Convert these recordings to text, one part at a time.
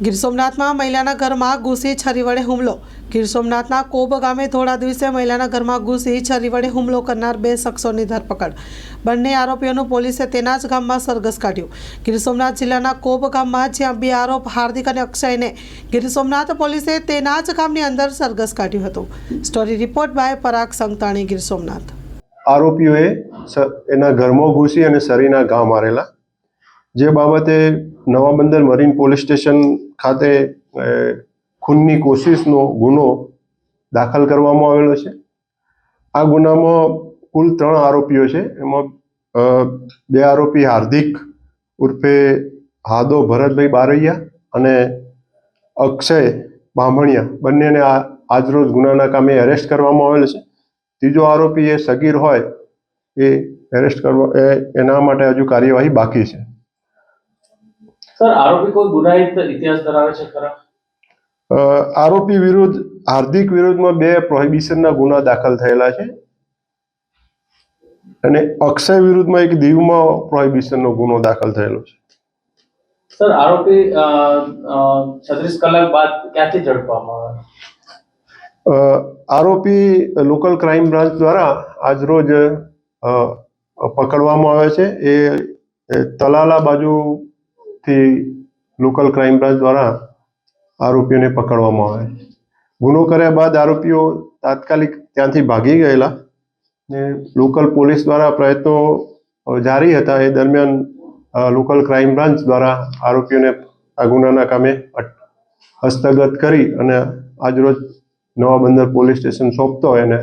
ગીર સોમનાથમાં મહિલાના ઘરમાં ઘૂસી છરી વડે હુમલો। ગીર સોમનાથના કોબ ગામે થોડા દિવસે મહિલાના ઘરમાં ઘૂસી છરી વડે હુમલો કરનાર બે શખ્સોની ધરપકડ। બંને આરોપીઓનું પોલીસે તેના જ ગામમાં સરઘસ કાઢ્યું। ગીર સોમનાથ જિલ્લાના કોબ ગામમાં જ્યાં બે આરોપ હાર્દિક અને અક્ષયને ગીર સોમનાથ પોલીસે તેના જ ગામની અંદર સરઘસ કાઢ્યું હતું। સ્ટોરી રિપોર્ટ બાય પરાગ સંતાણી, ગીર સોમનાથ। આરોપીઓએ એના ઘરમાં ઘૂસી અને સરીના ઘા મારેલા, જે બાબતે નવા બંદર મરીન પોલીસ સ્ટેશન ખાતે ખૂનની કોશિશનો ગુનો દાખલ કરવામાં આવેલો છે। આ ગુનામાં કુલ 3 આરોપીઓ છે। એમાં 2 આરોપી હાર્દિક ઉર્ફે હાદો ભરતભાઈ બારૈયા અને અક્ષય બામણિયા બંનેને આજરોજ ગુનાના કામે એરેસ્ટ કરવામાં આવેલ છે। ત્રીજો આરોપી એ સગીર હોય એ એરેસ્ટ કરવા એના માટે હજુ કાર્યવાહી બાકી છે। સર, આરોપી કોઈ ગુનાહિત ઇતિહાસ ધરાવે છે ખરા? આરોપી વિરુદ્ધ હાર્દિક વિરુદ્ધમાં 2 પ્રોહિબિશનના ગુના દાખલ થયેલા છે અને અક્ષય વિરુદ્ધમાં એક દીવમાં પ્રોહિબિશનનો ગુનો દાખલ થયેલો છે। સર, આરોપી 36 કલાક બાદ ક્યાંથી ઝડપવામાં આવ્યા? આરોપી લોકલ ક્રાઇમ બ્રાન્ચ દ્વારા આજરોજ પકડવામાં આવે છે। એ તલાલા બાજુથી લોકલ ક્રાઇમ બ્રાન્ચ દ્વારા આરોપીઓને પકડવામાં આવે છે। ગુનો કર્યા બાદ આરોપીઓ તાત્કાલિક ત્યાંથી ભાગી ગયેલા ને લોકલ પોલીસ દ્વારા પ્રયત્નો જારી હતા। એ દરમિયાન લોકલ ક્રાઇમ બ્રાન્ચ દ્વારા આરોપીઓને આ ગુનાના કામે હસ્તગત કરી અને આજરોજ નવા બંદર પોલીસ સ્ટેશન સોંપતો એને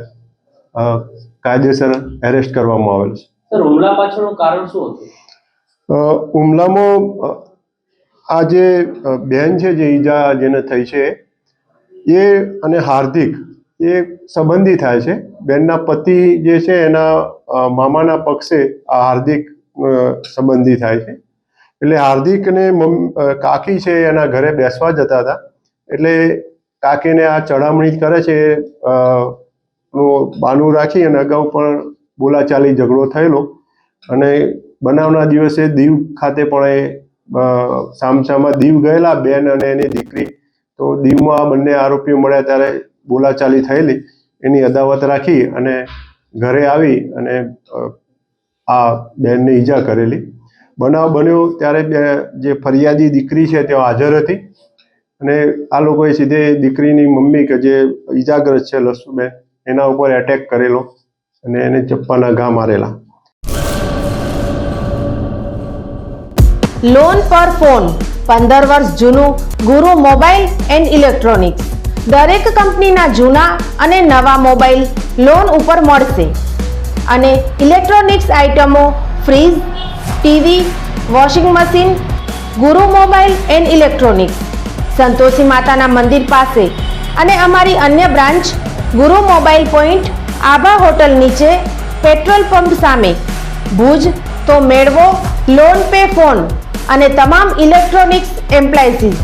કાયદેસર એરેસ્ટ કરવામાં આવેલ છે। સર, હુમલા પાછળનું કારણ શું હતું? હુમલામાં આ જે બેન છે, જે ઈજા જેને થઈ છે, એ અને હાર્દિક એ સંબંધી થાય છે। બેનના પતિ જે છે એના મામાના પક્ષે આ હાર્દિક સંબંધી થાય છે। એટલે હાર્દિકને કાકી છે એના ઘરે બેસવા જતા હતા, એટલે કાકીને આ ચડામણી કરે છે બાનું રાખી અને અગાઉ પણ બોલાચાલી ઝઘડો થયેલો અને બનાવના દિવસે દીવ ખાતે પણ એ સામસામા દીવ ગયેલા બેન અને એની દીકરી। તો દીવમાં બંને આરોપીઓ મળ્યા ત્યારે બોલાચાલી થયેલી, એની અદાવત રાખી અને ઘરે આવી અને આ બેનને ઈજા કરેલી। બનાવ બન્યો ત્યારે જે ફરિયાદી દીકરી છે તે હાજર હતી અને આ લોકોએ સીધે દીકરીની મમ્મી કે જે ઈજાગ્રસ્ત છે લસુબેન, એના ઉપર એટેક કરેલો અને એને ચપ્પાના ઘા મારેલા। લોન પર ફોન 15 વર્ષ જૂનું ગુરુ મોબાઈલ એન્ડ ઇલેક્ટ્રોનિક્સ। દરેક કંપનીના જૂના અને નવા મોબાઈલ લોન ઉપર મળશે અને ઇલેક્ટ્રોનિક્સ આઇટમો ફ્રીજ, ટીવી, વોશિંગ મશીન। ગુરુ મોબાઈલ એન્ડ ઇલેક્ટ્રોનિક્સ સંતોષી માતાના મંદિર પાસે અને અમારી અન્ય બ્રાન્ચ ગુરુ મોબાઈલ પોઈન્ટ આભા હોટલ નીચે પેટ્રોલ પંપ સામે ભુજ। તો મેળવો લોન પે ફોન અને તમામ ઇલેક્ટ્રોનિક્સ એપ્લાયન્સીસ।